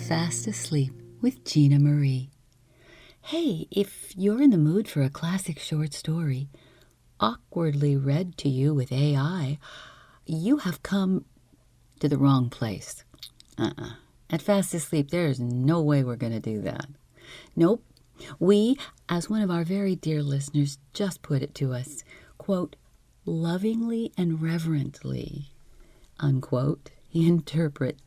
Fast Asleep with Gina Marie. Hey, if you're in the mood for a classic short story, awkwardly read to you with AI, you have come to the wrong place. At Fast Asleep, there's no way we're going to do that. Nope. We, as one of our very dear listeners just put it to us, quote, lovingly and reverently, unquote, interpret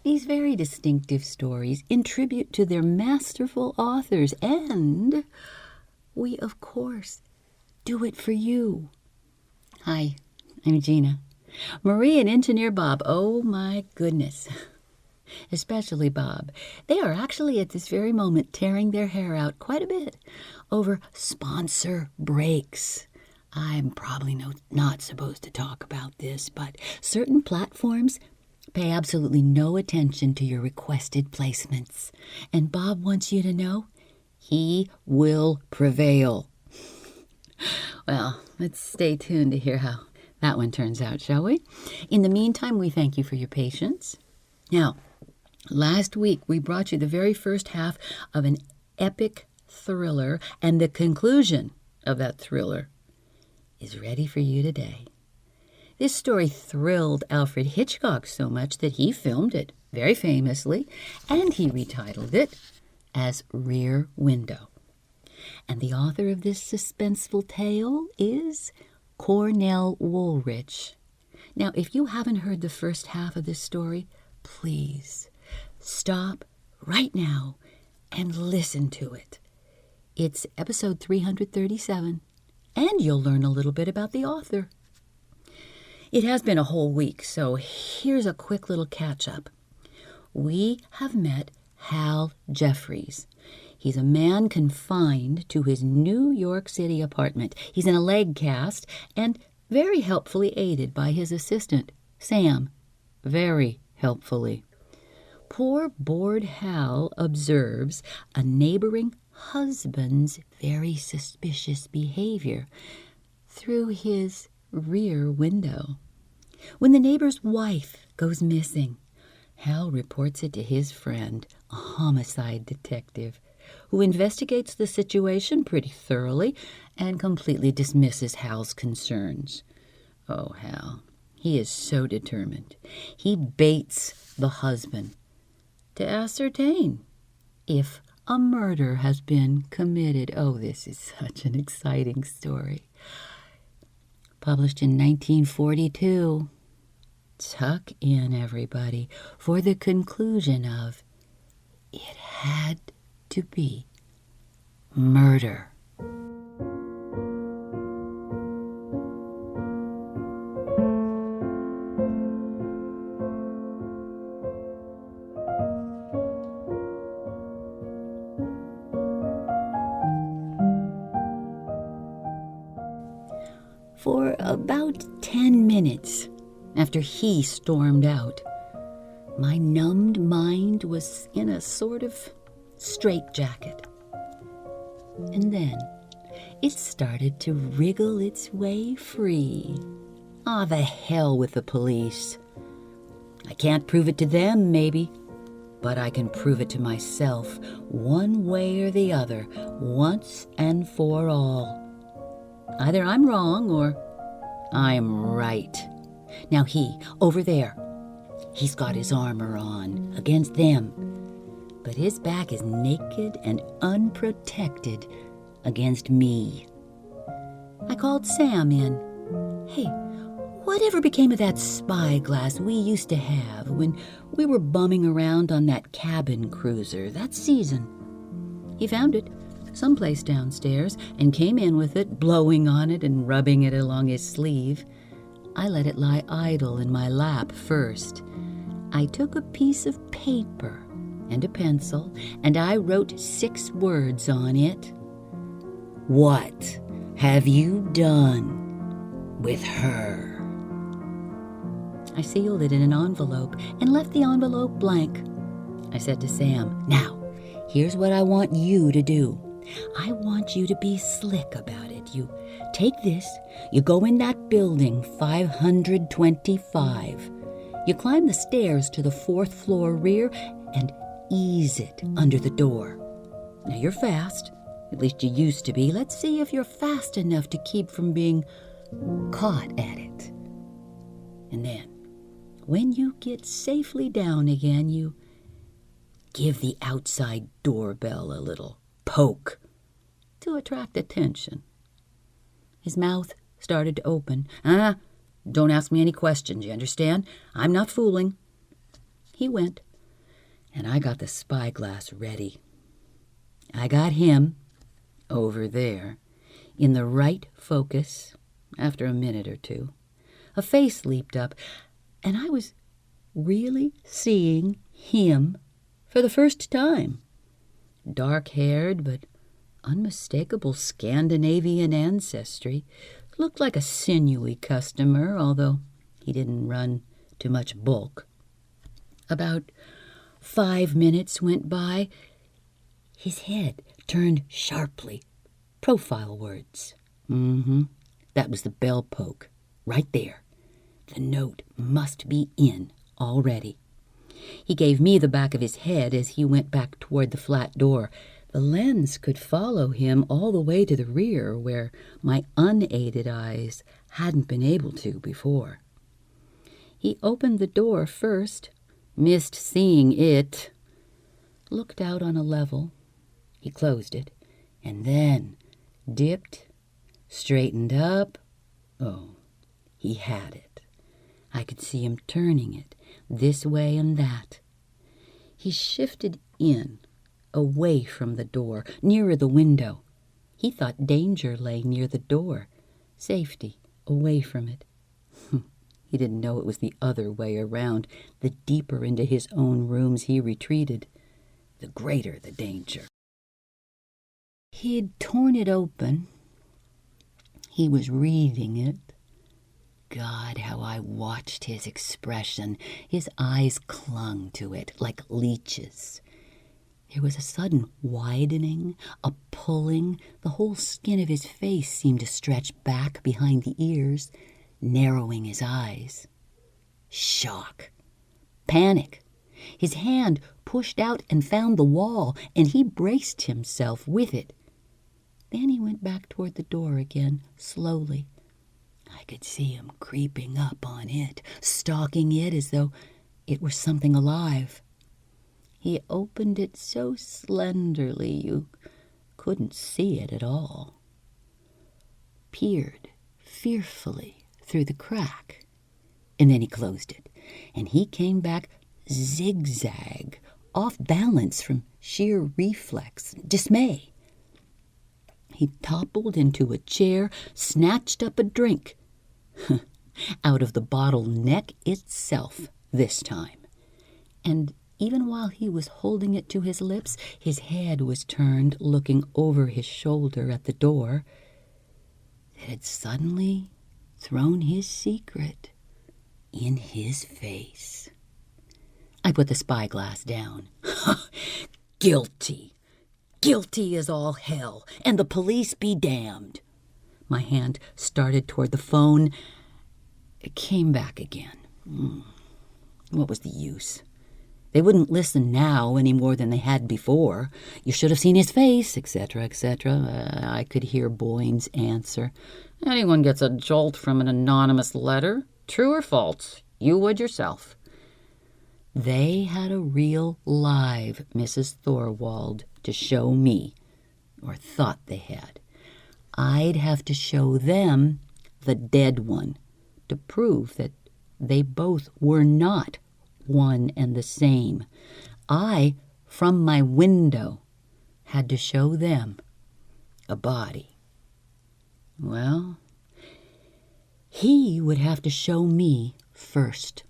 these very distinctive stories in tribute to their masterful authors, and we, of course, do it for you. Hi, I'm Gina. Marie and Engineer Bob, oh my goodness, especially Bob. They are actually at this very moment tearing their hair out quite a bit over sponsor breaks. I'm probably not supposed to talk about this, but certain platforms pay absolutely no attention to your requested placements. And Bob wants you to know he will prevail. Well, let's stay tuned to hear how that one turns out, shall we? In the meantime, we thank you for your patience. Now, last week we brought you the very first half of an epic thriller, and the conclusion of that thriller is ready for you today. This story thrilled Alfred Hitchcock so much that he filmed it very famously, and he retitled it as Rear Window. And the author of this suspenseful tale is Cornell Woolrich. Now, if you haven't heard the first half of this story, please stop right now and listen to it. It's episode 337, and you'll learn a little bit about the author. It has been a whole week, so here's a quick little catch-up. We have met Hal Jeffries. He's a man confined to his New York City apartment. He's in a leg cast and very helpfully aided by his assistant, Sam. Very helpfully. Poor bored Hal observes a neighboring husband's very suspicious behavior through his rear window. When the neighbor's wife goes missing, Hal reports it to his friend, a homicide detective, who investigates the situation pretty thoroughly and completely dismisses Hal's concerns. Oh, Hal, he is so determined. He baits the husband to ascertain if a murder has been committed. Oh, this is such an exciting story. Published in 1942. Tuck in, everybody, for the conclusion of It Had to Be Murder. For about 10 minutes after he stormed out, my numbed mind was in a sort of straitjacket. And then it started to wriggle its way free. The hell with the police. I can't prove it to them, maybe, but I can prove it to myself, one way or the other, once and for all. Either I'm wrong or I'm right. Now he, over there, he's got his armor on against them, but his back is naked and unprotected against me. I called Sam in. Hey, whatever became of that spyglass we used to have when we were bumming around on that cabin cruiser that season? He found it someplace downstairs and came in with it, blowing on it and rubbing it along his sleeve. I let it lie idle in my lap first. I took a piece of paper and a pencil, and I wrote 6 words on it. What have you done with her? I sealed it in an envelope and left the envelope blank. I said to Sam, now, here's what I want you to do. I want you to be slick about it. You take this, you go in that building, 525. You climb the stairs to the 4th floor rear, and ease it under the door. Now you're fast. At least you used to be. Let's see if you're fast enough to keep from being caught at it. And then, when you get safely down again, you give the outside doorbell a little poke to attract attention. His mouth started to open. Don't ask me any questions, you understand? I'm not fooling. He went, and I got the spyglass ready. I got him over there in the right focus. After a minute or two, a face leaped up, and I was really seeing him for the first time. Dark-haired but unmistakable Scandinavian ancestry. Looked like a sinewy customer, although he didn't run too much bulk. About 5 minutes went by. His head turned sharply. Profile words. That was the bell poke, right there. The note must be in already. He gave me the back of his head as he went back toward the flat door. The lens could follow him all the way to the rear, where my unaided eyes hadn't been able to before. He opened the door first, missed seeing it, looked out on a level. He closed it, and then dipped, straightened up. Oh, he had it. I could see him turning it this way and that. He shifted in, away from the door, nearer the window. He thought danger lay near the door, safety away from it. He didn't know it was the other way around. The deeper into his own rooms he retreated, the greater the danger. He'd torn it open. He was reading it. God, how I watched his expression. His eyes clung to it like leeches. There was a sudden widening, a pulling. The whole skin of his face seemed to stretch back behind the ears, narrowing his eyes. Shock. Panic. His hand pushed out and found the wall, and he braced himself with it. Then he went back toward the door again, slowly. I could see him creeping up on it, stalking it as though it were something alive. He opened it so slenderly you couldn't see it at all. Peered fearfully through the crack, and then he closed it, and he came back zigzag, off balance from sheer reflex, dismay. He toppled into a chair, snatched up a drink, out of the bottle neck itself this time. And even while he was holding it to his lips, his head was turned, looking over his shoulder at the door, that had suddenly thrown his secret in his face. I put the spyglass down. Guilty. Guilty as all hell, and the police be damned. My hand started toward the phone. It came back again. What was the use? They wouldn't listen now any more than they had before. You should have seen his face, etc., etc. I could hear Boyne's answer. Anyone gets a jolt from an anonymous letter. True or false? You would yourself. They had a real live Mrs. Thorwald to show me, or thought they had. I'd have to show them the dead one to prove that they both were not one and the same. I, from my window, had to show them a body. Well, he would have to show me first.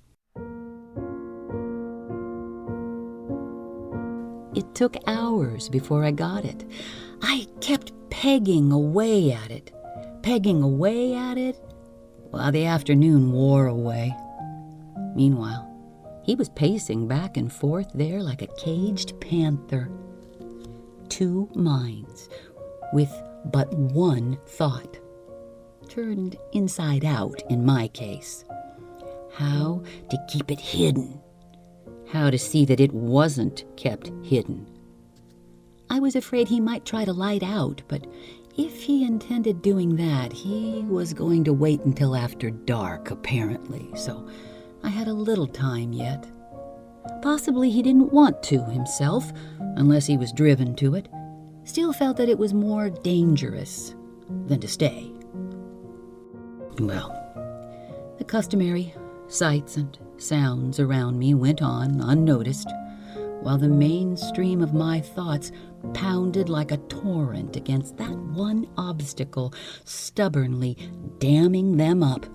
It took hours before I got it. I kept pegging away at it, while the afternoon wore away. Meanwhile, he was pacing back and forth there like a caged panther. 2 minds, with but one thought. Turned inside out in my case. How to keep it hidden. how to see that it wasn't kept hidden. I was afraid he might try to light out, but if he intended doing that, he was going to wait until after dark, apparently, so I had a little time yet. Possibly he didn't want to himself, unless he was driven to it. Still felt that it was more dangerous than to stay. Well, the customary sights and sounds around me went on unnoticed, while the main stream of my thoughts pounded like a torrent against that one obstacle, stubbornly damming them up.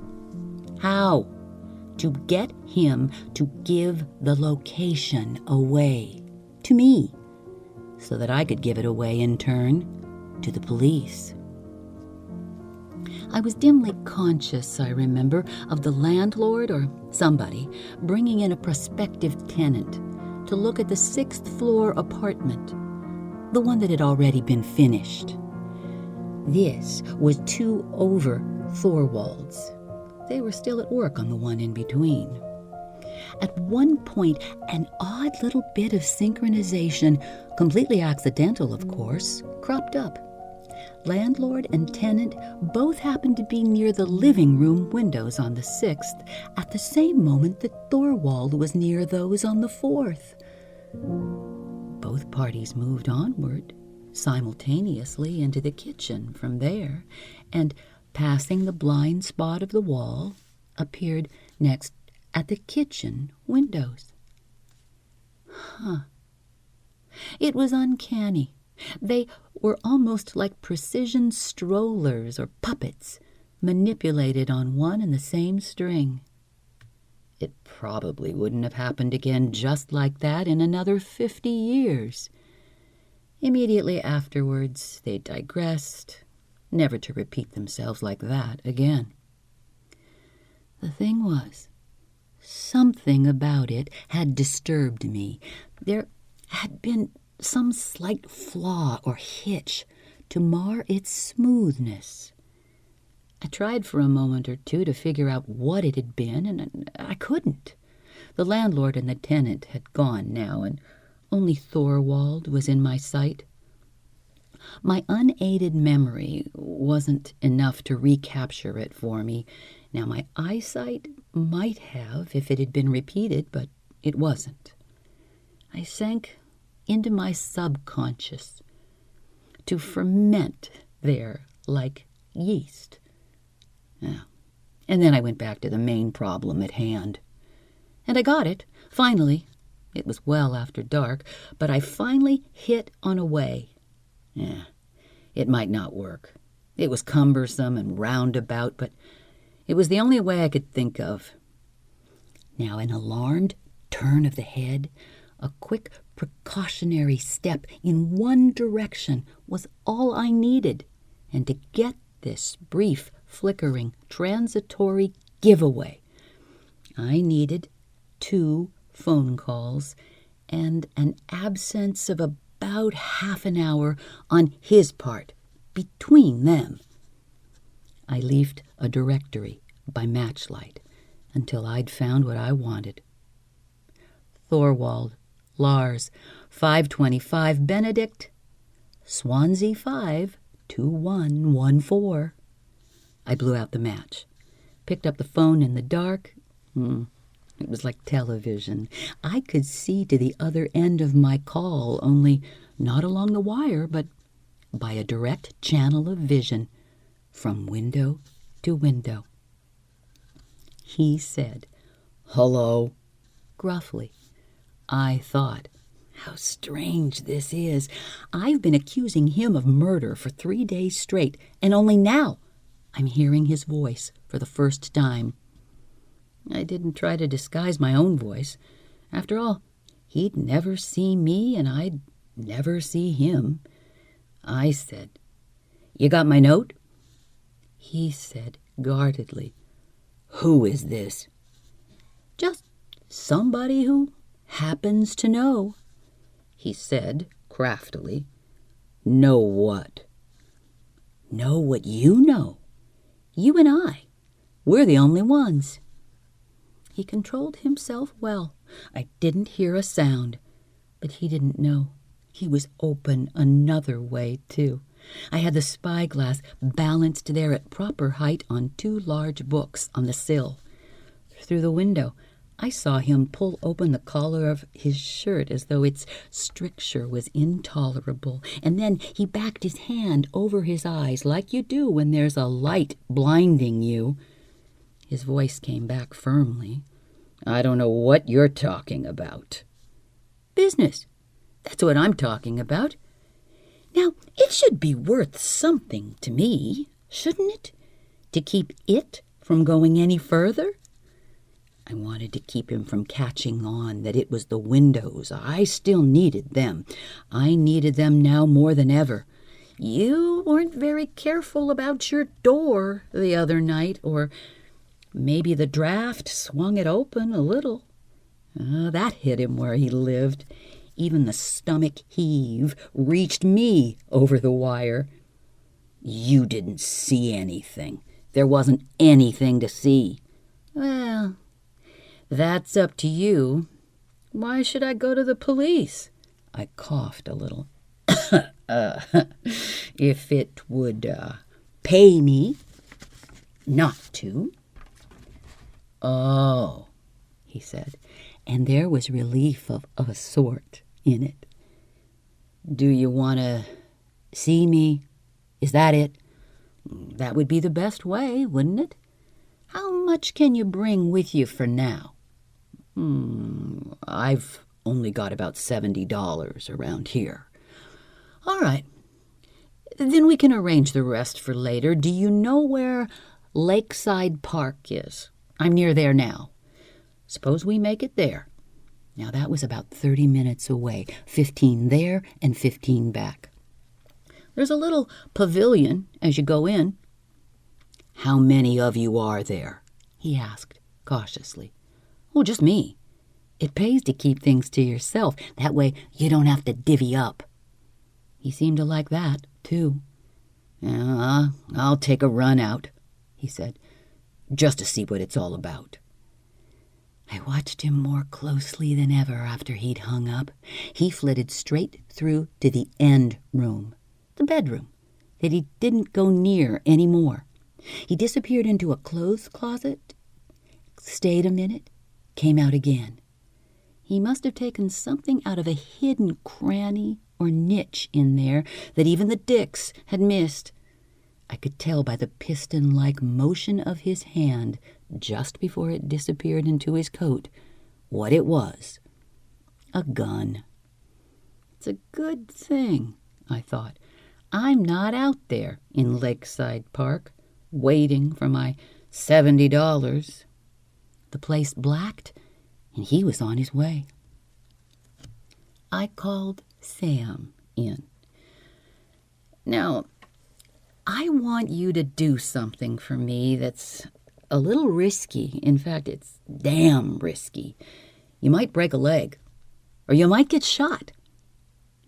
How to get him to give the location away to me, so that I could give it away in turn to the police. I was dimly conscious, I remember, of the landlord or somebody bringing in a prospective tenant to look at the 6th floor apartment, the one that had already been finished. This was 2 over Thorwalds. They were still at work on the one in between. At one point, an odd little bit of synchronization, completely accidental, of course, cropped up. Landlord and tenant both happened to be near the living room windows on the 6th at the same moment that Thorwald was near those on the 4th. Both parties moved onward simultaneously into the kitchen from there, and passing the blind spot of the wall, appeared next at the kitchen windows. It was uncanny. They were almost like precision strollers or puppets, manipulated on one and the same string. It probably wouldn't have happened again just like that in another 50 years. Immediately afterwards, they digressed, never to repeat themselves like that again. The thing was, something about it had disturbed me. There had been some slight flaw or hitch to mar its smoothness. I tried for a moment or two to figure out what it had been, and I couldn't. The landlord and the tenant had gone now, and only Thorwald was in my sight. My unaided memory wasn't enough to recapture it for me. Now, my eyesight might have if it had been repeated, but it wasn't. I sank into my subconscious to ferment there like yeast. And then I went back to the main problem at hand. And I got it, finally. It was well after dark, but I finally hit on a way. It might not work. It was cumbersome and roundabout, but it was the only way I could think of. Now, an alarmed turn of the head, a quick precautionary step in one direction was all I needed, and to get this brief, flickering, transitory giveaway, I needed 2 phone calls and an absence of about half an hour on his part between them. I leafed a directory by matchlight until I'd found what I wanted. Thorwald, Lars, 525 Benedict, Swansea 5, 2114. I blew out the match, picked up the phone in the dark. It was like television. I could see to the other end of my call, only not along the wire, but by a direct channel of vision from window to window. He said, "Hello," gruffly. I thought, how strange this is. I've been accusing him of murder for 3 days straight, and only now I'm hearing his voice for the first time. I didn't try to disguise my own voice. After all, he'd never see me, and I'd never see him. I said, "You got my note?" He said guardedly, "Who is this?" "Just somebody who happens to know," he said craftily. "Know what?" "Know what you know. You and I. We're the only ones." He controlled himself well, I didn't hear a sound, but he didn't know. He was open another way, too. I had the spyglass balanced there at proper height on 2 large books on the sill. Through the window, I saw him pull open the collar of his shirt as though its stricture was intolerable, and then he backed his hand over his eyes like you do when there's a light blinding you. His voice came back firmly. "I don't know what you're talking about." "Business. That's what I'm talking about. Now, it should be worth something to me, shouldn't it? To keep it from going any further?" I wanted to keep him from catching on that it was the windows. I still needed them. I needed them now more than ever. "You weren't very careful about your door the other night, or maybe the draft swung it open a little." That hit him where he lived. Even the stomach heave reached me over the wire. "You didn't see anything. There wasn't anything to see." "Well, that's up to you. Why should I go to the police?" I coughed a little. If it would pay me not to." "Oh," he said, and there was relief of a sort in it. "Do you want to see me? Is that it? That would be the best way, wouldn't it? How much can you bring with you for now?" "I've only got about $70 around here." "All right. Then we can arrange the rest for later. Do you know where Lakeside Park is? I'm near there now. Suppose we make it there." Now, that was about 30 minutes away, 15 there and 15 back. "There's a little pavilion as you go in." "How many of you are there?" he asked cautiously. "Oh, just me. It pays to keep things to yourself. That way you don't have to divvy up." He seemed to like that, too. "I'll take a run out," he said, "just to see what it's all about." I watched him more closely than ever after he'd hung up. He flitted straight through to the end room, the bedroom, that he didn't go near any more. He disappeared into a clothes closet, stayed a minute, came out again. He must have taken something out of a hidden cranny or niche in there that even the Dicks had missed. I could tell by the piston-like motion of his hand just before it disappeared into his coat what it was. A gun. It's a good thing, I thought. I'm not out there in Lakeside Park waiting for my $70. The place blacked, and he was on his way. I called Sam in. "Now, I want you to do something for me that's a little risky. In fact, it's damn risky. You might break a leg, or you might get shot,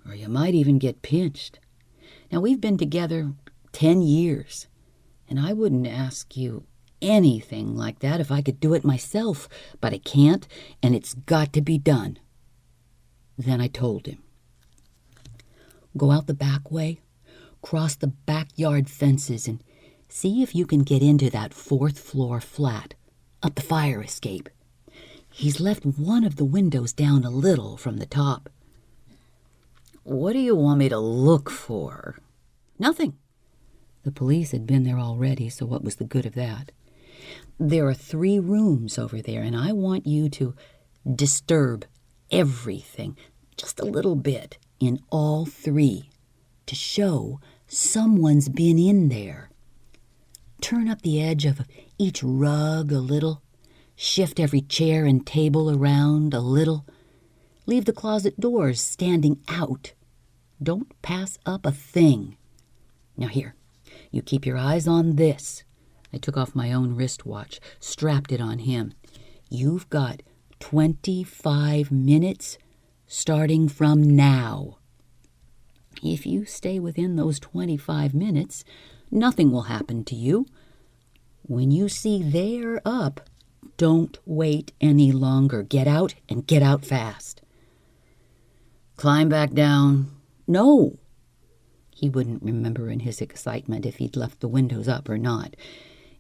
or you might even get pinched. Now, we've been together 10 years, and I wouldn't ask you anything like that if I could do it myself, but I can't, and it's got to be done." Then I told him. "Go out the back way, cross the backyard fences, and see if you can get into that 4th floor flat, up the fire escape. He's left one of the windows down a little from the top." "What do you want me to look for?" "Nothing." The police had been there already, so what was the good of that? "There are 3 rooms over there, and I want you to disturb everything, just a little bit, in all 3. To show someone's been in there. Turn up the edge of each rug a little. Shift every chair and table around a little. Leave the closet doors standing out. Don't pass up a thing. Now here, you keep your eyes on this." I took off my own wristwatch, strapped it on him. "You've got 25 minutes starting from now. If you stay within those 25 minutes, nothing will happen to you. When you see they're up, Don't wait any longer. Get out and get out fast. Climb back down. No. He wouldn't remember in his excitement if he'd left the windows up or not.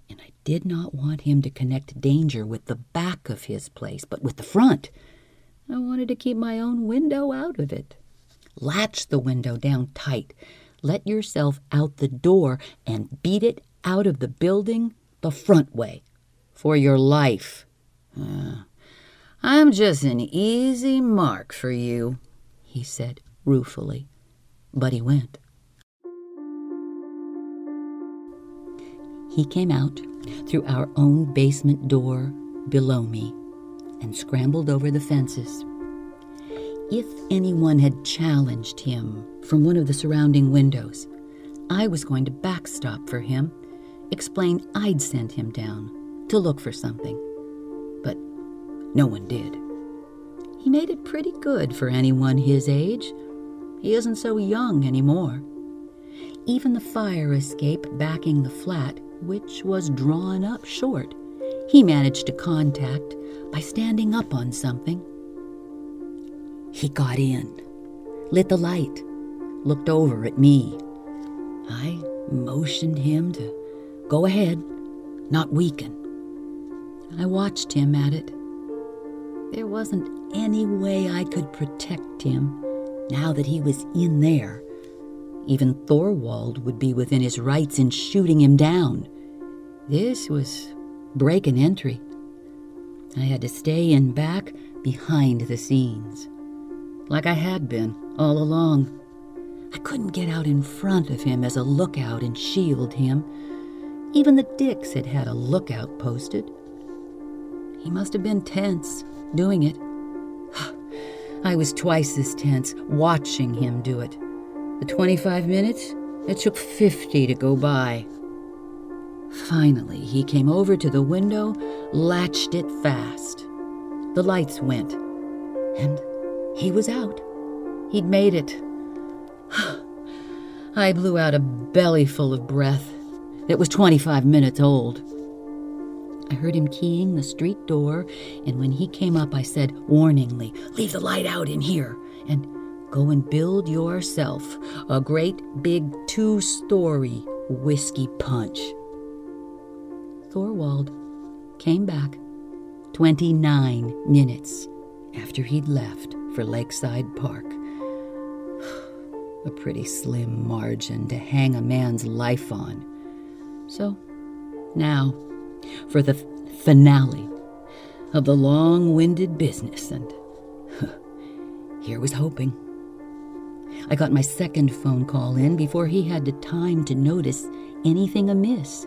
And I did not want him to connect danger with the back of his place, but with the front. I wanted to keep my own window out of it. Latch the window down tight. Let yourself out the door and beat it out of the building the front way. For your life. I'm just an easy mark for you, he said ruefully. But he went. He came out through our own basement door below me and scrambled over the fences. If anyone had challenged him from one of the surrounding windows, I was going to backstop for him, explain I'd sent him down to look for something. But no one did. He made it pretty good for anyone his age. He isn't so young anymore. Even the fire escape backing the flat, which was drawn up short, he managed to contact by standing up on something. He got in, lit the light, looked over at me. I motioned him to go ahead, not weaken. I watched him at it. There wasn't any way I could protect him now that he was in there. Even Thorwald would be within his rights in shooting him down. This was break and entry. I had to stay in back behind the scenes, like I had been all along. I couldn't get out in front of him as a lookout and shield him. Even the Dicks had had a lookout posted. He must have been tense doing it. I was twice as tense watching him do it. The 25 minutes, it took 50 to go by. Finally, he came over to the window, latched it fast. The lights went, and he was out. He'd made it. I blew out a bellyful of breath that was 25 minutes old. I heard him keying the street door, and when he came up, I said warningly, "Leave the light out in here, and go and build yourself a great big 2-story whiskey punch." Thorwald came back 29 minutes after he'd left for Lakeside Park. A pretty slim margin to hang a man's life on. So, now, for the finale of the long-winded business, and here was hoping. I got my second phone call in before he had the time to notice anything amiss.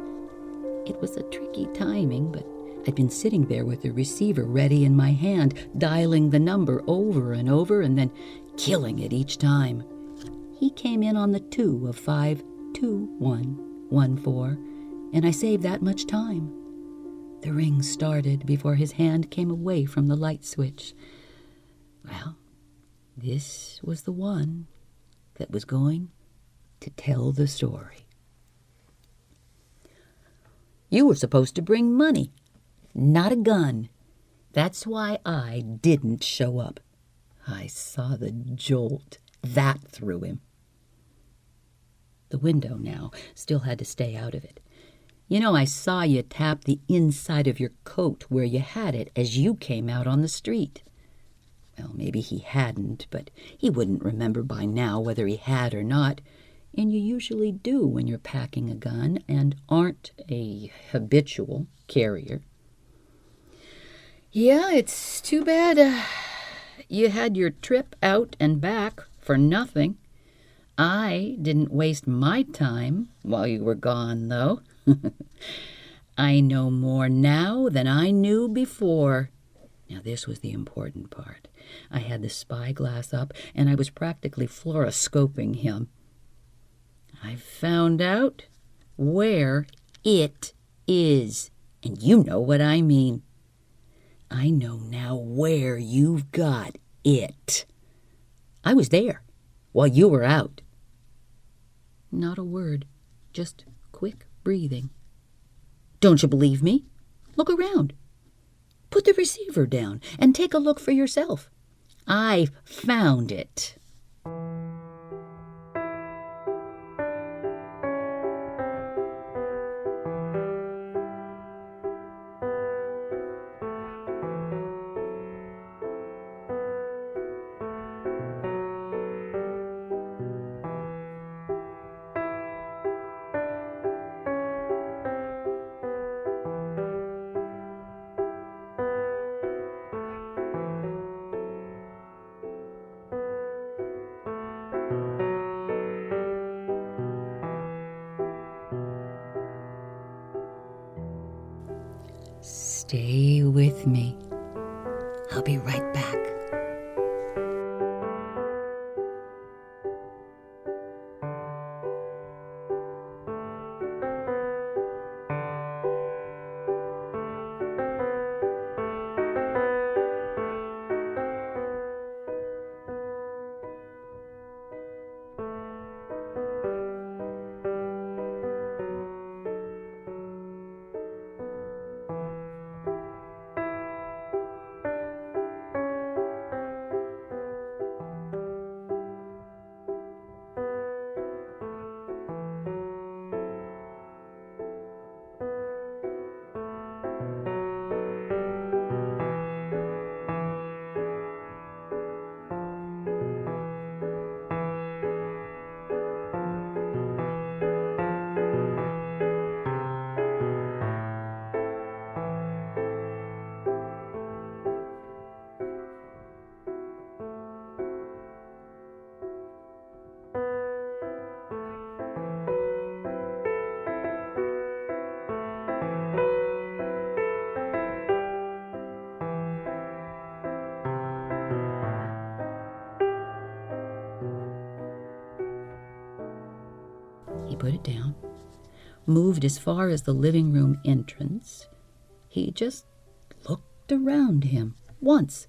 It was a tricky timing, but I'd been sitting there with the receiver ready in my hand, dialing the number over and over and then killing it each time. He came in on the 2 of 52114, and I saved that much time. The ring started before his hand came away from the light switch. Well, this was the one that was going to tell the story. You were supposed to bring money, not a gun. That's why I didn't show up. I saw the jolt that threw him. The window now still had to stay out of it. You know, I saw you tap the inside of your coat where you had it as you came out on the street. Well, maybe he hadn't, but he wouldn't remember by now whether he had or not. And you usually do when you're packing a gun and aren't a habitual carrier. Yeah, it's too bad you had your trip out and back for nothing. I didn't waste my time while you were gone, though. I know more now than I knew before. Now, this was the important part. I had the spyglass up, and I was practically fluoroscoping him. I found out where it is, and you know what I mean. I know now where you've got it. I was there while you were out. Not a word, just quick breathing. Don't you believe me? Look around. Put the receiver down and take a look for yourself. I found it." Stay with me. I'll be right back. He put it down, moved as far as the living room entrance. He just looked around him once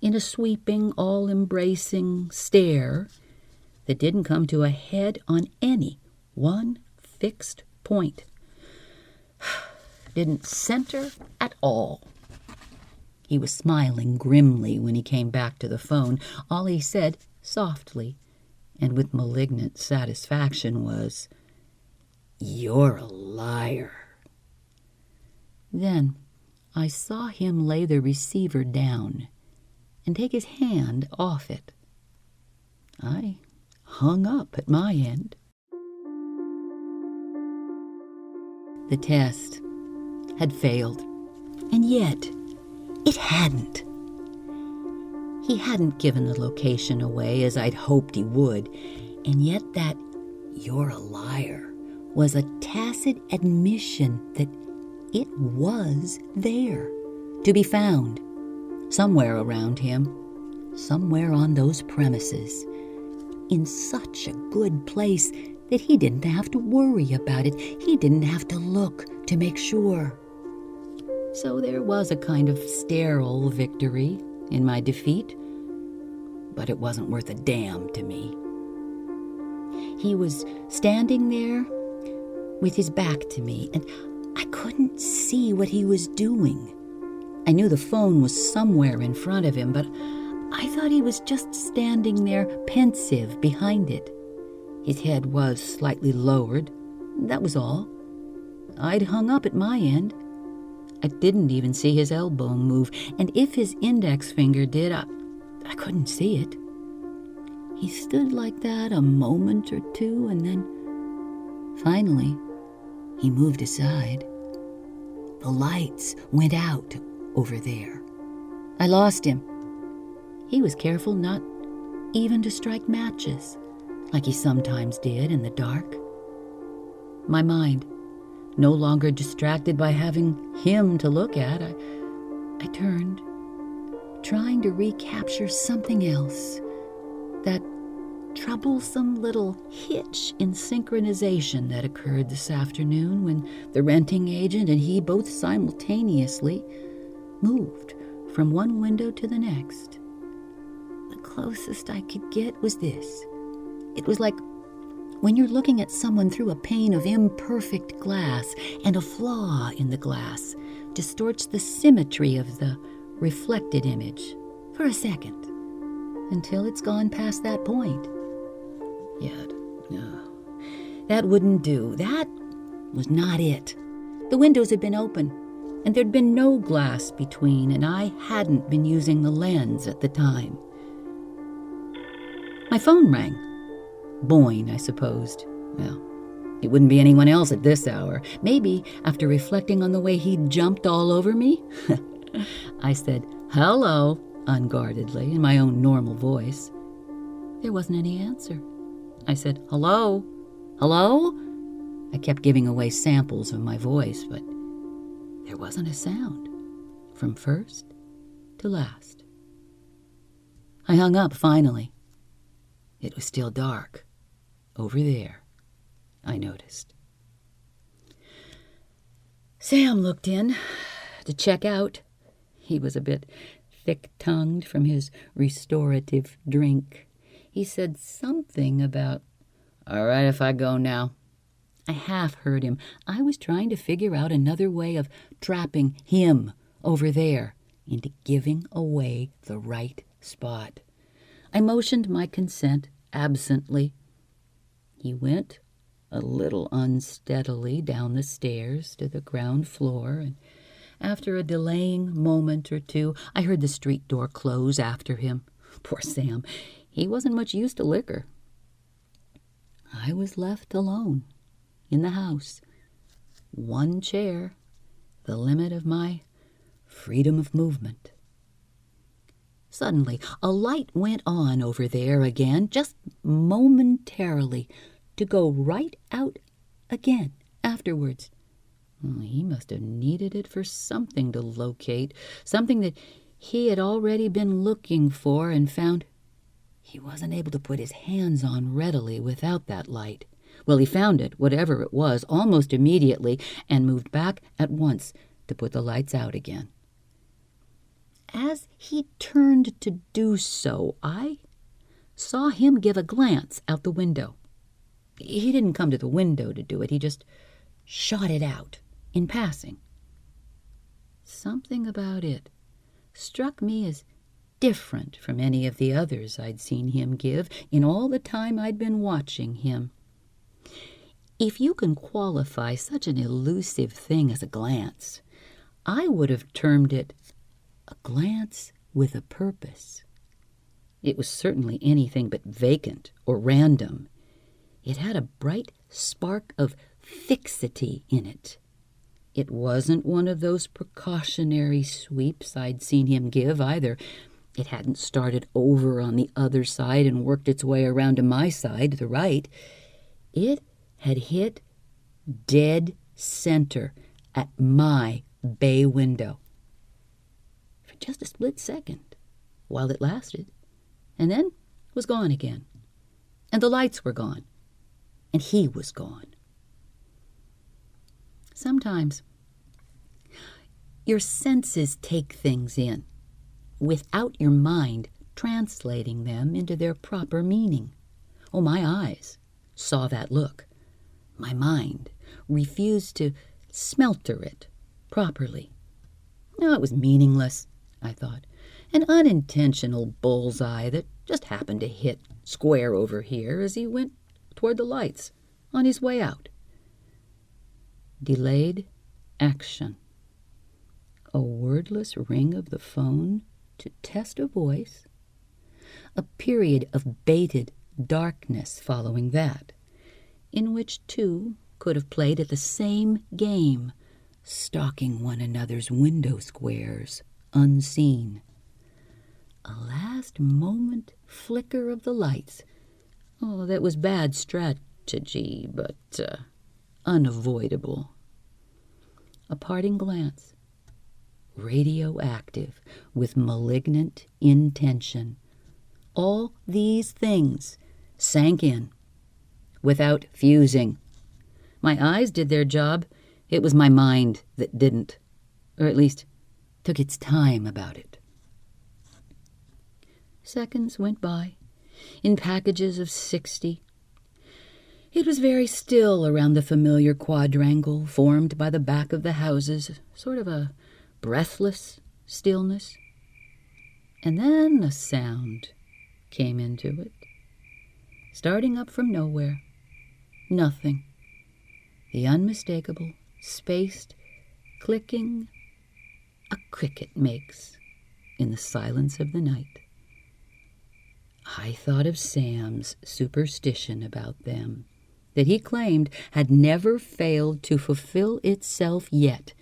in a sweeping, all-embracing stare that didn't come to a head on any one fixed point. Didn't center at all. He was smiling grimly when he came back to the phone. All he said, softly and with malignant satisfaction, was, "You're a liar." Then I saw him lay the receiver down and take his hand off it. I hung up at my end. The test had failed, and yet it hadn't. He hadn't given the location away as I'd hoped he would, and yet that "you're a liar" was a tacit admission that it was there, to be found, somewhere around him, somewhere on those premises, in such a good place that he didn't have to worry about it. He didn't have to look to make sure. So there was a kind of sterile victory in my defeat, but it wasn't worth a damn to me. He was standing there with his back to me, and I couldn't see what he was doing. I knew the phone was somewhere in front of him, but I thought he was just standing there pensive behind it. His head was slightly lowered, that was all. I'd hung up at my end. I didn't even see his elbow move, and if his index finger did, I couldn't see it. He stood like that a moment or two, and then, finally, he moved aside. The lights went out over there. I lost him. He was careful not even to strike matches, like he sometimes did in the dark. My mind, no longer distracted by having him to look at, I turned, trying to recapture something else, that troublesome little hitch in synchronization that occurred this afternoon when the renting agent and he both simultaneously moved from one window to the next. The closest I could get was this. It was like when you're looking at someone through a pane of imperfect glass, and a flaw in the glass distorts the symmetry of the reflected image for a second, until it's gone past that point. Yet, no, that wouldn't do. That was not it. The windows had been open, and there'd been no glass between, and I hadn't been using the lens at the time. My phone rang. Boyne, I supposed. Well, it wouldn't be anyone else at this hour. Maybe, after reflecting on the way he'd jumped all over me, I said, "Hello," unguardedly, in my own normal voice. There wasn't any answer. I said, "Hello? Hello?" I kept giving away samples of my voice, but there wasn't a sound, from first to last. I hung up finally. It was still dark. Over there, I noticed. Sam looked in to check out. He was a bit thick-tongued from his restorative drink. He said something about, "All right if I go now." I half heard him. I was trying to figure out another way of trapping him over there into giving away the right spot. I motioned my consent absently. He went a little unsteadily down the stairs to the ground floor, and after a delaying moment or two, I heard the street door close after him. Poor Sam, he wasn't much used to liquor. I was left alone in the house. One chair, the limit of my freedom of movement. Suddenly, a light went on over there again, just momentarily, to go right out again afterwards. He must have needed it for something to locate, something that he had already been looking for and found he wasn't able to put his hands on readily without that light. Well, he found it, whatever it was, almost immediately, and moved back at once to put the lights out again. As he turned to do so, I saw him give a glance out the window. He didn't come to the window to do it. He just shot it out in passing. Something about it struck me as different from any of the others I'd seen him give in all the time I'd been watching him. If you can qualify such an elusive thing as a glance, I would have termed it a glance with a purpose. It was certainly anything but vacant or random. It had a bright spark of fixity in it. It wasn't one of those precautionary sweeps I'd seen him give, either. It hadn't started over on the other side and worked its way around to my side, the right. It had hit dead center at my bay window. For just a split second, while it lasted, and then was gone again. And the lights were gone, and he was gone. Sometimes your senses take things in without your mind translating them into their proper meaning. Oh, my eyes saw that look. My mind refused to smelter it properly. No, it was meaningless, I thought. An unintentional bullseye that just happened to hit square over here as he went toward the lights on his way out. Delayed action. A wordless ring of the phone to test a voice. A period of bated darkness following that, in which two could have played at the same game, stalking one another's window squares, unseen. A last moment flicker of the lights. Oh, that was bad strategy, but unavoidable. A parting glance, radioactive with malignant intention. All these things sank in without fusing. My eyes did their job. It was my mind that didn't, or at least took its time about it. Seconds went by in packages of 60. It was very still around the familiar quadrangle formed by the back of the houses, sort of a breathless stillness. And then a sound came into it, starting up from nowhere. Nothing. The unmistakable, spaced, clicking a cricket makes in the silence of the night. I thought of Sam's superstition about them, that he claimed had never failed to fulfill itself yet.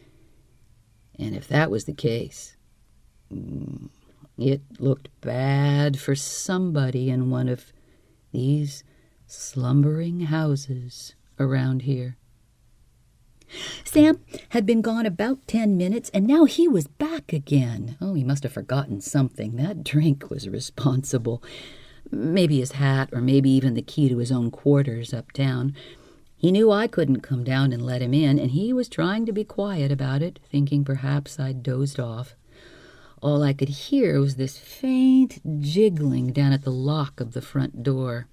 And if that was the case, it looked bad for somebody in one of these slumbering houses around here. Sam had been gone about 10 minutes, and now he was back again. Oh, he must have forgotten something. That drink was responsible. Maybe his hat, or maybe even the key to his own quarters uptown. He knew I couldn't come down and let him in, and he was trying to be quiet about it, thinking perhaps I'd dozed off. All I could hear was this faint jiggling down at the lock of the front door.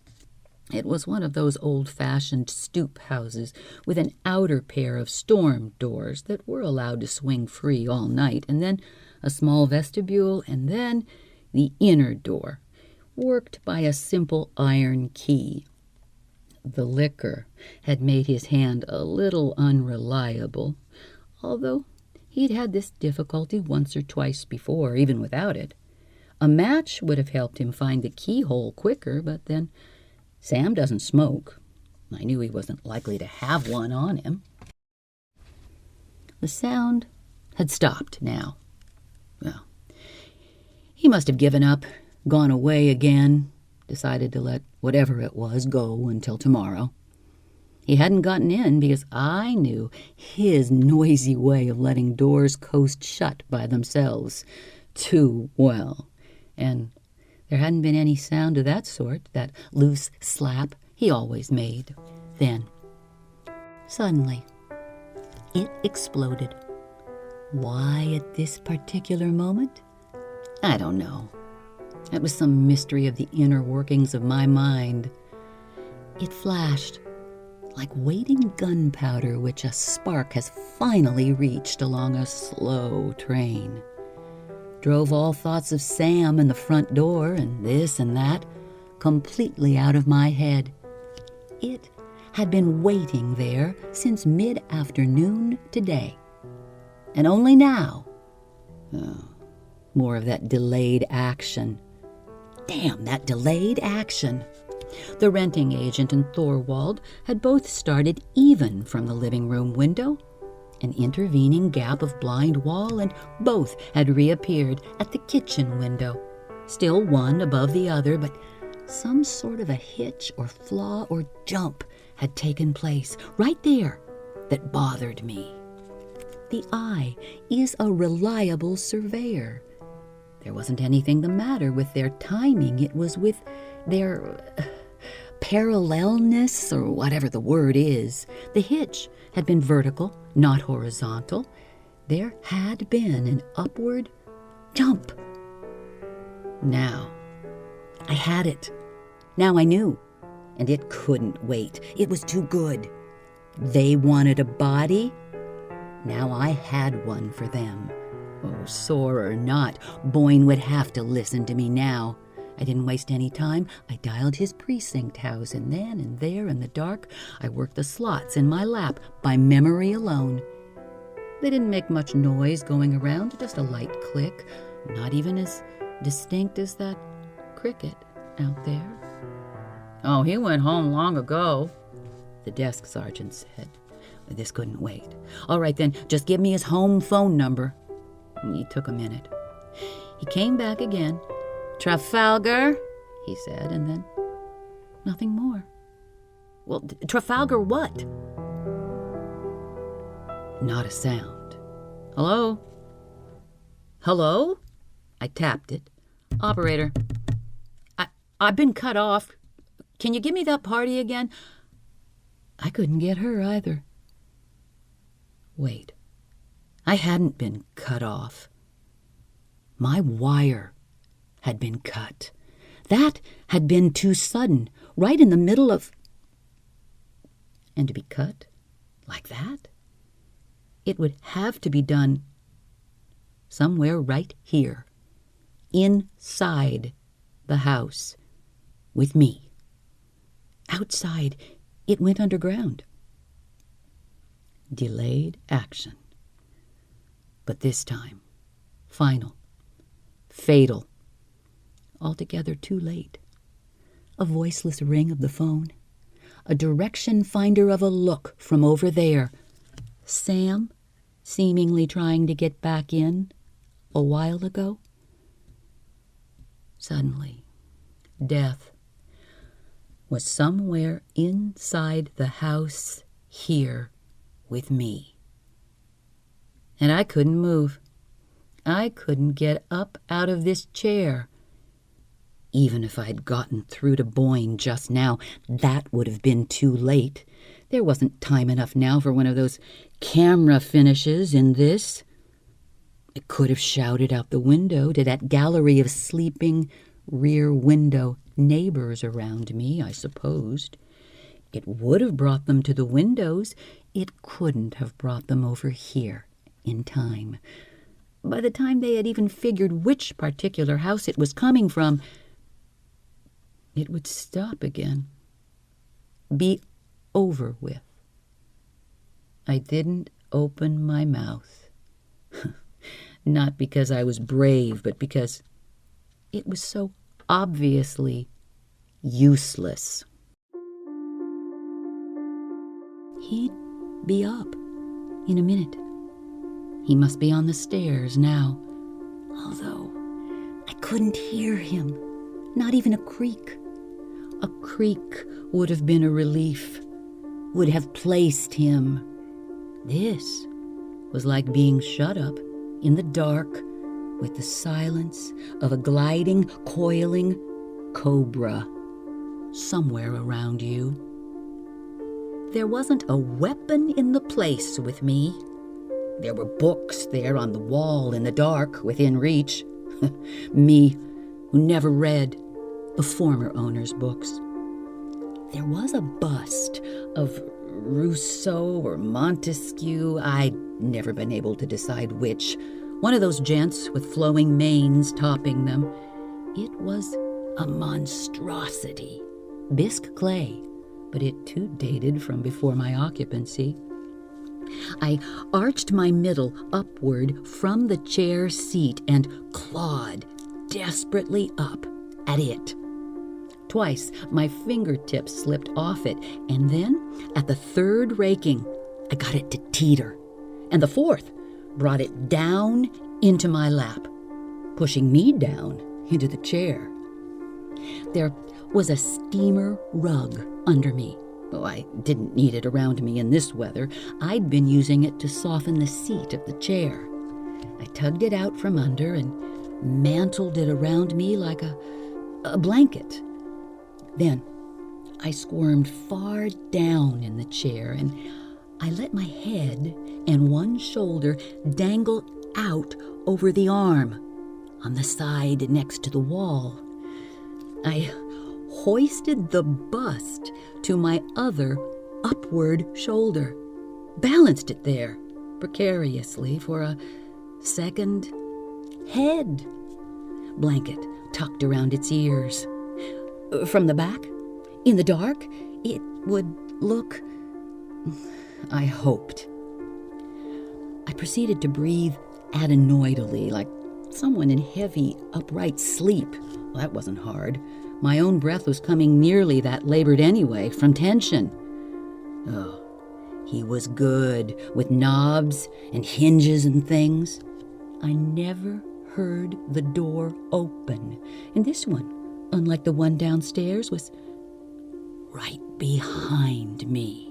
It was one of those old-fashioned stoop houses with an outer pair of storm doors that were allowed to swing free all night, and then a small vestibule, and then the inner door, worked by a simple iron key. The liquor had made his hand a little unreliable, although he'd had this difficulty once or twice before, even without it. A match would have helped him find the keyhole quicker, but then Sam doesn't smoke. I knew he wasn't likely to have one on him. The sound had stopped now. Well, he must have given up, gone away again, decided to let whatever it was go until tomorrow. He hadn't gotten in because I knew his noisy way of letting doors coast shut by themselves too well, and there hadn't been any sound of that sort, that loose slap he always made. Then, suddenly, it exploded. Why at this particular moment? I don't know. That was some mystery of the inner workings of my mind. It flashed, like waiting gunpowder which a spark has finally reached along a slow train. Drove all thoughts of Sam and the front door and this and that completely out of my head. It had been waiting there since mid-afternoon today. And only now, more of that delayed action. Damn that delayed action. The renting agent and Thorwald had both started even from the living room window, an intervening gap of blind wall, and both had reappeared at the kitchen window, still one above the other, but some sort of a hitch or flaw or jump had taken place right there that bothered me. The eye is a reliable surveyor. There wasn't anything the matter with their timing. It was with their parallelness, or whatever the word is. The hitch had been vertical, not horizontal. There had been an upward jump. Now, I had it. Now I knew. And it couldn't wait. It was too good. They wanted a body. Now I had one for them. Oh, sore or not, Boyne would have to listen to me now. I didn't waste any time. I dialed his precinct house, and then and there in the dark, I worked the slots in my lap by memory alone. They didn't make much noise going around, just a light click, not even as distinct as that cricket out there. Oh, he went home long ago, the desk sergeant said. This couldn't wait. All right, then, just give me his home phone number. He took a minute. He came back again. Trafalgar, he said, and then nothing more. Well, Trafalgar what? Not a sound. Hello? Hello? I tapped it. Operator, I've been cut off. Can you give me that party again? I couldn't get her either. Wait. I hadn't been cut off. My wire had been cut. That had been too sudden, right in the middle of... And to be cut like that, it would have to be done somewhere right here, inside the house, with me. Outside, it went underground. Delayed action. But this time, final, fatal, altogether too late. A voiceless ring of the phone, a direction finder of a look from over there. Sam, seemingly trying to get back in a while ago. Suddenly, death was somewhere inside the house here with me. And I couldn't move. I couldn't get up out of this chair. Even if I'd gotten through to Boyne just now, that would have been too late. There wasn't time enough now for one of those camera finishes in this. I could have shouted out the window to that gallery of sleeping rear window neighbors around me, I supposed. It would have brought them to the windows. It couldn't have brought them over here in time. By the time they had even figured which particular house it was coming from, it would stop again. Be over with. I didn't open my mouth. Not because I was brave, but because it was so obviously useless. He'd be up in a minute. He must be on the stairs now, although I couldn't hear him, not even a creak. A creak would have been a relief, would have placed him. This was like being shut up in the dark with the silence of a gliding, coiling cobra somewhere around you. There wasn't a weapon in the place with me. There were books there on the wall in the dark, within reach. Me, who never read the former owner's books. There was a bust of Rousseau or Montesquieu. I'd never been able to decide which. One of those gents with flowing manes topping them. It was a monstrosity. Bisque clay, but it too dated from before my occupancy. I arched my middle upward from the chair seat and clawed desperately up at it. Twice my fingertips slipped off it, and then, at the third raking, I got it to teeter, and the fourth brought it down into my lap, pushing me down into the chair. There was a steamer rug under me. Oh, I didn't need it around me in this weather. I'd been using it to soften the seat of the chair. I tugged it out from under and mantled it around me like a blanket. Then I squirmed far down in the chair, and I let my head and one shoulder dangle out over the arm on the side next to the wall. I hoisted the bust to my other upward shoulder, balanced it there precariously for a second head blanket tucked around its ears. From the back, in the dark, it would look, I hoped. I proceeded to breathe adenoidally, like someone in heavy, upright sleep. Well, that wasn't hard. My own breath was coming nearly that labored anyway, from tension. Oh, he was good, with knobs and hinges and things. I never heard the door open, and this one, unlike the one downstairs, was right behind me.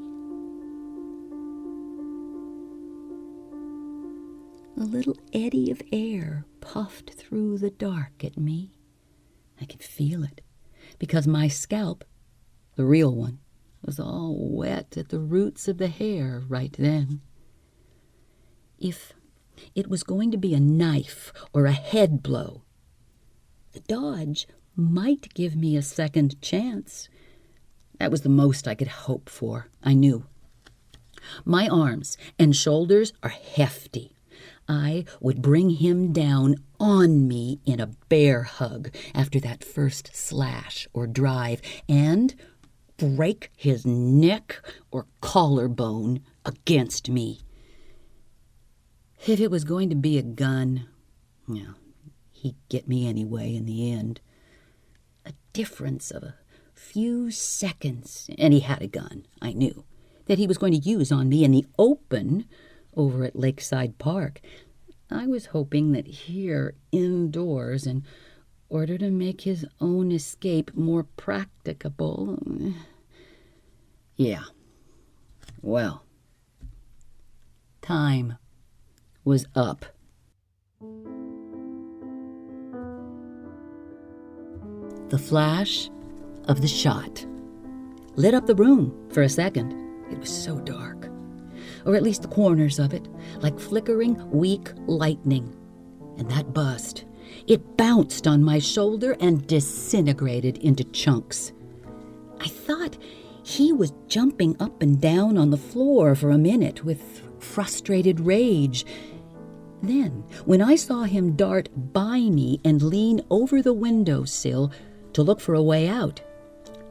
A little eddy of air puffed through the dark at me. I could feel it, because my scalp, the real one, was all wet at the roots of the hair right then. If it was going to be a knife or a head blow, the dodge might give me a second chance. That was the most I could hope for, I knew. My arms and shoulders are hefty. I would bring him down on me in a bear hug after that first slash or drive and break his neck or collarbone against me. If it was going to be a gun, well, he'd get me anyway in the end. A difference of a few seconds, and he had a gun, I knew, that he was going to use on me in the open over at Lakeside Park. I was hoping that here, indoors, in order to make his own escape more practicable. Yeah. Well, time was up. The flash of the shot lit up the room for a second. It was so dark. Or at least the corners of it, like flickering, weak lightning. And that buzzed. It bounced on my shoulder and disintegrated into chunks. I thought he was jumping up and down on the floor for a minute with frustrated rage. Then, when I saw him dart by me and lean over the windowsill to look for a way out,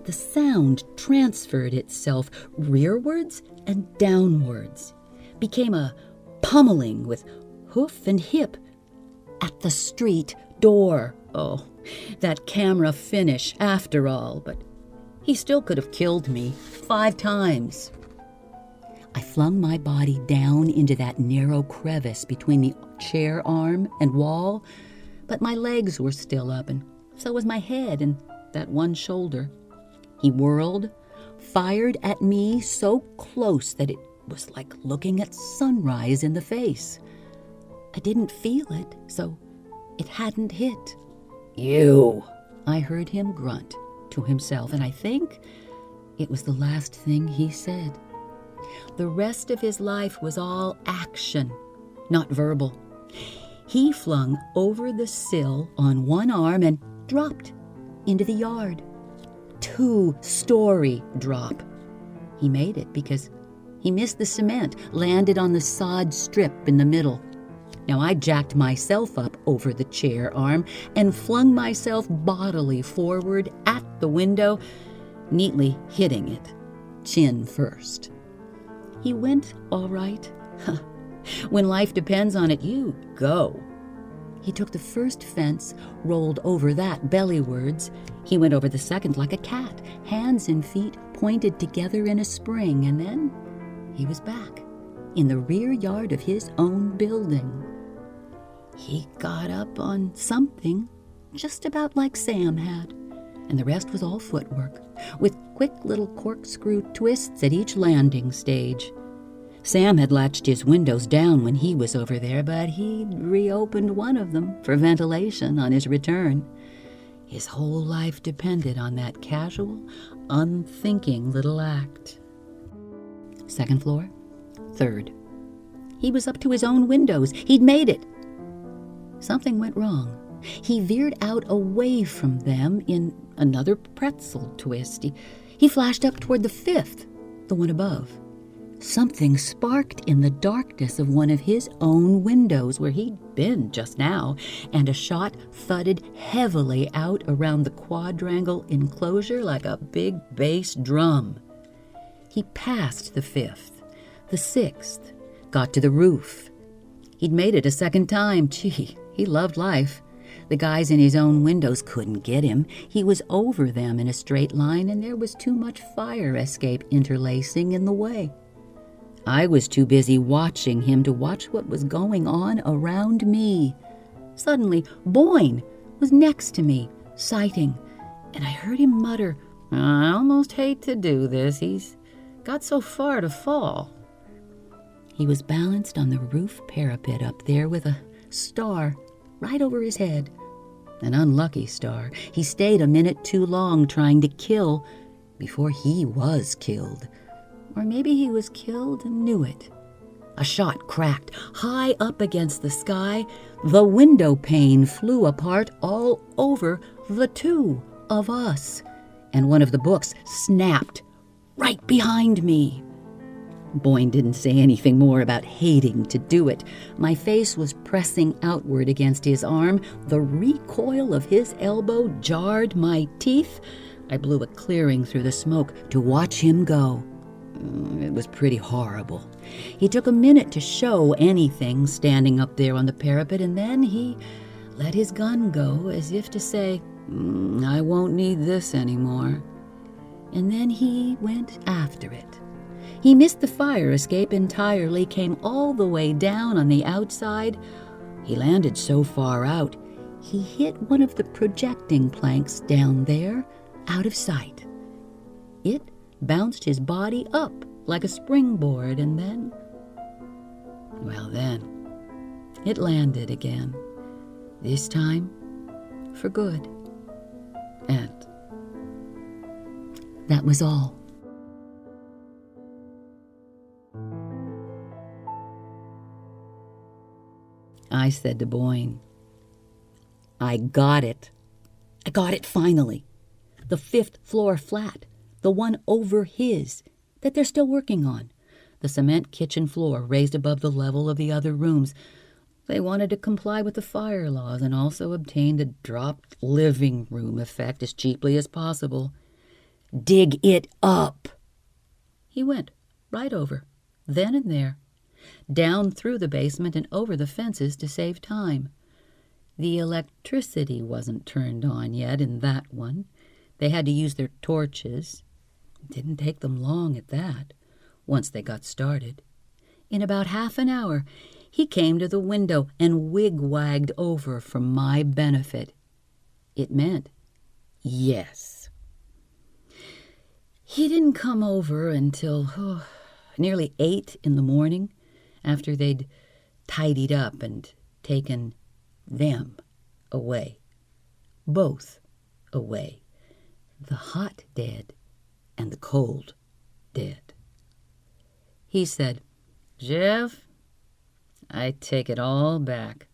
the sound transferred itself rearwards and downwards, became a pummeling with hoof and hip at the street door. Oh, that camera finish after all, but he still could have killed me 5 times. I flung my body down into that narrow crevice between the chair arm and wall, but my legs were still up, and so was my head and that one shoulder. He whirled, fired at me so close that it was like looking at sunrise in the face. I didn't feel it, so it hadn't hit. "You," I heard him grunt to himself, and I think it was the last thing he said. The rest of his life was all action, not verbal. He flung over the sill on one arm and dropped into the yard. 2-story drop. He made it because he missed the cement, landed on the sod strip in the middle. Now I jacked myself up over the chair arm and flung myself bodily forward at the window, neatly hitting it, chin first. He went all right. When life depends on it, you go. He took the first fence, rolled over that bellywards. He went over the second like a cat, hands and feet pointed together in a spring, and then he was back in the rear yard of his own building. He got up on something just about like Sam had, and the rest was all footwork, with quick little corkscrew twists at each landing stage. Sam had latched his windows down when he was over there, but he'd reopened one of them for ventilation on his return. His whole life depended on that casual, unthinking little act. 2nd floor, 3rd. He was up to his own windows. He'd made it. Something went wrong. He veered out away from them in another pretzel twist. He flashed up toward the 5th, the one above. Something sparked in the darkness of one of his own windows where he'd been just now, and a shot thudded heavily out around the quadrangle enclosure like a big bass drum. He passed the 5th, the 6th, got to the roof. He'd made it a 2nd time. Gee, he loved life. The guys in his own windows couldn't get him. He was over them in a straight line, and there was too much fire escape interlacing in the way. I was too busy watching him to watch what was going on around me. Suddenly, Boyne was next to me, sighting, and I heard him mutter, "I almost hate to do this. He's got so far to fall." He was balanced on the roof parapet up there with a star right over his head. An unlucky star. He stayed a minute too long trying to kill before he was killed. Or maybe he was killed and knew it. A shot cracked high up against the sky. The window pane flew apart all over the 2 of us, and one of the books snapped right behind me. Boyne didn't say anything more about hating to do it. My face was pressing outward against his arm. The recoil of his elbow jarred my teeth. I blew a clearing through the smoke to watch him go. It was pretty horrible. He took a minute to show anything standing up there on the parapet, and then he let his gun go as if to say, I won't need this anymore. And then he went after it. He missed the fire escape entirely, came all the way down on the outside. He landed so far out, he hit one of the projecting planks down there, out of sight. It bounced his body up like a springboard, and then, it landed again. This time, for good. And that was all. I said to Boyne, I got it. I got it finally. The 5th floor flat, the one over his, that they're still working on. The cement kitchen floor raised above the level of the other rooms. They wanted to comply with the fire laws and also obtain the dropped living room effect as cheaply as possible. Dig it up. He went right over, then and there, down through the basement and over the fences to save time. The electricity wasn't turned on yet in that one. They had to use their torches. It didn't take them long at that, once they got started. In about half an hour, he came to the window and wig-wagged over for my benefit. It meant yes. He didn't come over until nearly 8 in the morning, after they'd tidied up and taken them away. Both away. The hot dead and the cold dead. He said, Jeff, I take it all back.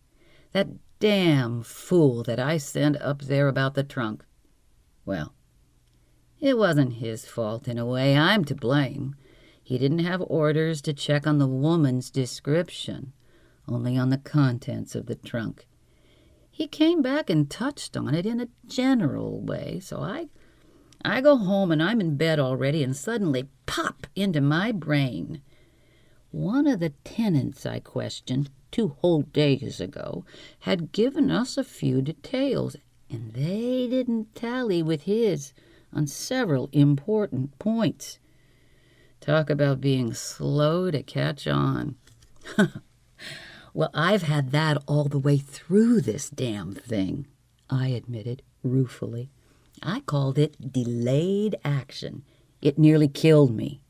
That damn fool that I sent up there about the trunk. Well, it wasn't his fault in a way. I'm to blame. He didn't have orders to check on the woman's description, only on the contents of the trunk. He came back and touched on it in a general way, so I go home and I'm in bed already, and suddenly pop into my brain. One of the tenants I questioned 2 whole days ago had given us a few details, and they didn't tally with his on several important points. Talk about being slow to catch on. Well, I've had that all the way through this damn thing, I admitted ruefully. I called it delayed action. It nearly killed me.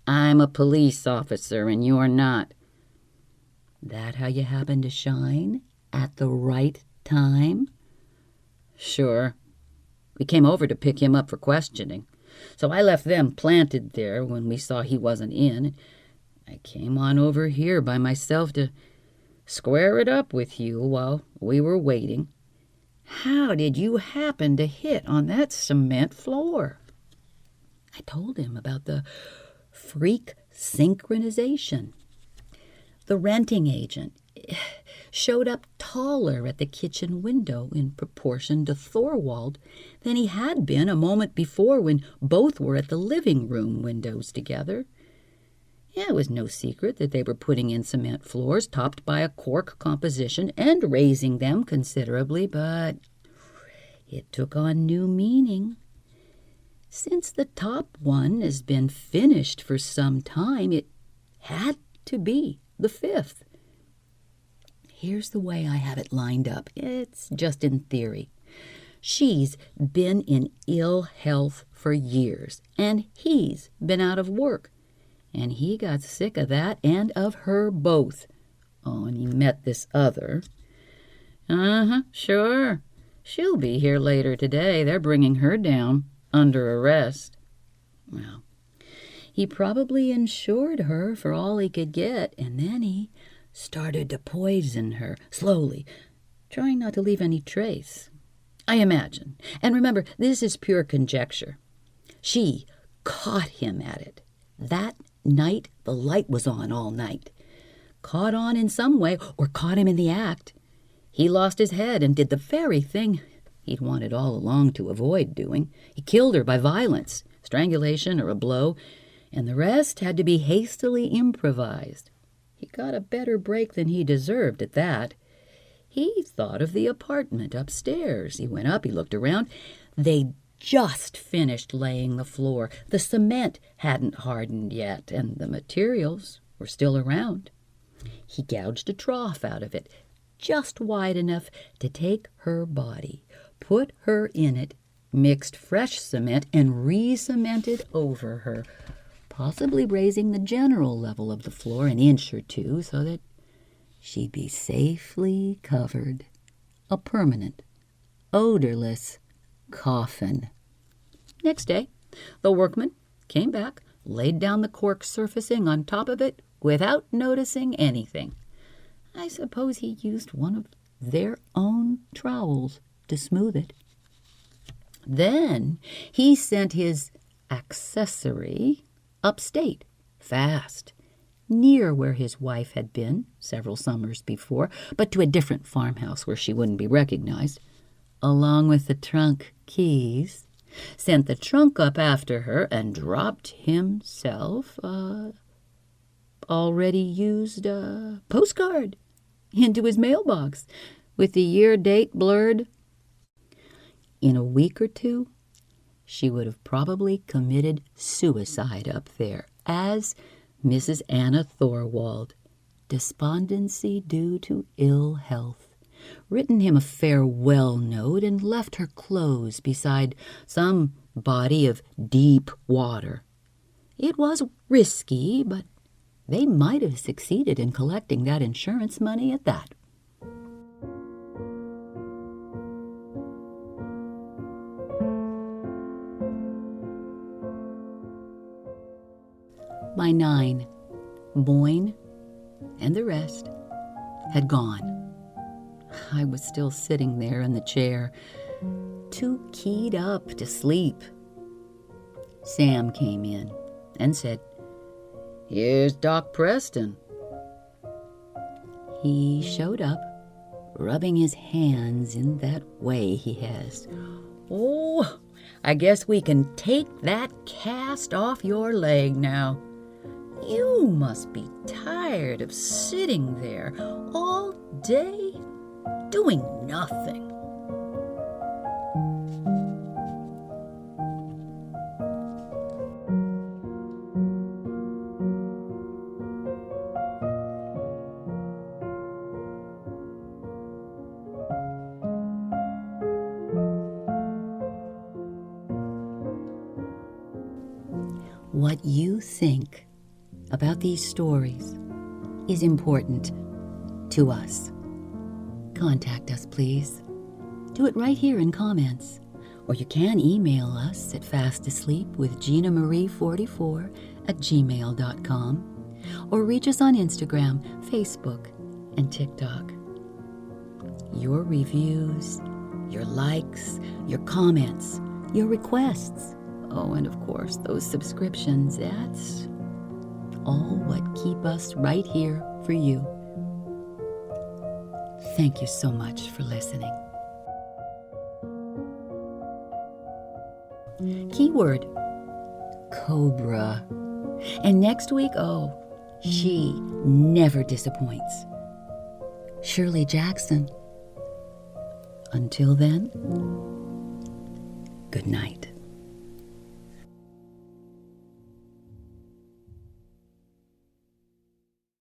I'm a police officer and you're not. That how you happen to shine at the right time? Sure. We came over to pick him up for questioning. So I left them planted there when we saw he wasn't in. I came on over here by myself to square it up with you while we were waiting. How did you happen to hit on that cement floor? I told him about the freak synchronization. The renting agent showed up taller at the kitchen window in proportion to Thorwald than he had been a moment before when both were at the living room windows together. It was no secret that they were putting in cement floors topped by a cork composition and raising them considerably, but it took on new meaning. Since the top one has been finished for some time, it had to be the 5th. Here's the way I have it lined up. It's just in theory. She's been in ill health for years, and he's been out of work. And he got sick of that and of her both. Oh, and he met this other. Sure. She'll be here later today. They're bringing her down under arrest. Well, he probably insured her for all he could get, and then he started to poison her, slowly, trying not to leave any trace. I imagine. And remember, this is pure conjecture. She caught him at it that night the light was on all night. Caught on in some way, or caught him in the act. He lost his head and did the very thing he'd wanted all along to avoid doing. He killed her by violence, strangulation or a blow, and the rest had to be hastily improvised. He got a better break than he deserved at that. He thought of the apartment upstairs. He went up, he looked around. They'd just finished laying the floor. The cement hadn't hardened yet, and the materials were still around. He gouged a trough out of it, just wide enough to take her body, put her in it, mixed fresh cement, and re-cemented over her, possibly raising the general level of the floor an inch or two so that she'd be safely covered. A permanent, odorless coffin. Next day, the workman came back, laid down the cork surfacing on top of it without noticing anything. I suppose he used one of their own trowels to smooth it. Then he sent his accessory upstate, fast, near where his wife had been several summers before, but to a different farmhouse where she wouldn't be recognized, along with the trunk keys, sent the trunk up after her, and dropped himself already used postcard into his mailbox with the year date blurred. In a week or two, she would have probably committed suicide up there as Mrs. Anna Thorwald, despondency due to ill health, written him a farewell note and left her clothes beside some body of deep water. It was risky, but they might have succeeded in collecting that insurance money at that. By 9, Boyne and the rest had gone. I was still sitting there in the chair, too keyed up to sleep. Sam came in and said, "Here's Doc Preston." He showed up, rubbing his hands in that way he has. "Oh, I guess we can take that cast off your leg now. You must be tired of sitting there all day, doing nothing." What you think about these stories is important to us. Contact us, please. Do it right here in comments, or you can email us at fastasleepwithginamarie44@gmail.com, or reach us on Instagram, Facebook, and TikTok. Your reviews, your likes, your comments, your requests, oh, and of course, those subscriptions, that's all what keep us right here for you. Thank you so much for listening. Keyword, cobra. And next week, oh, she never disappoints. Shirley Jackson. Until then, good night.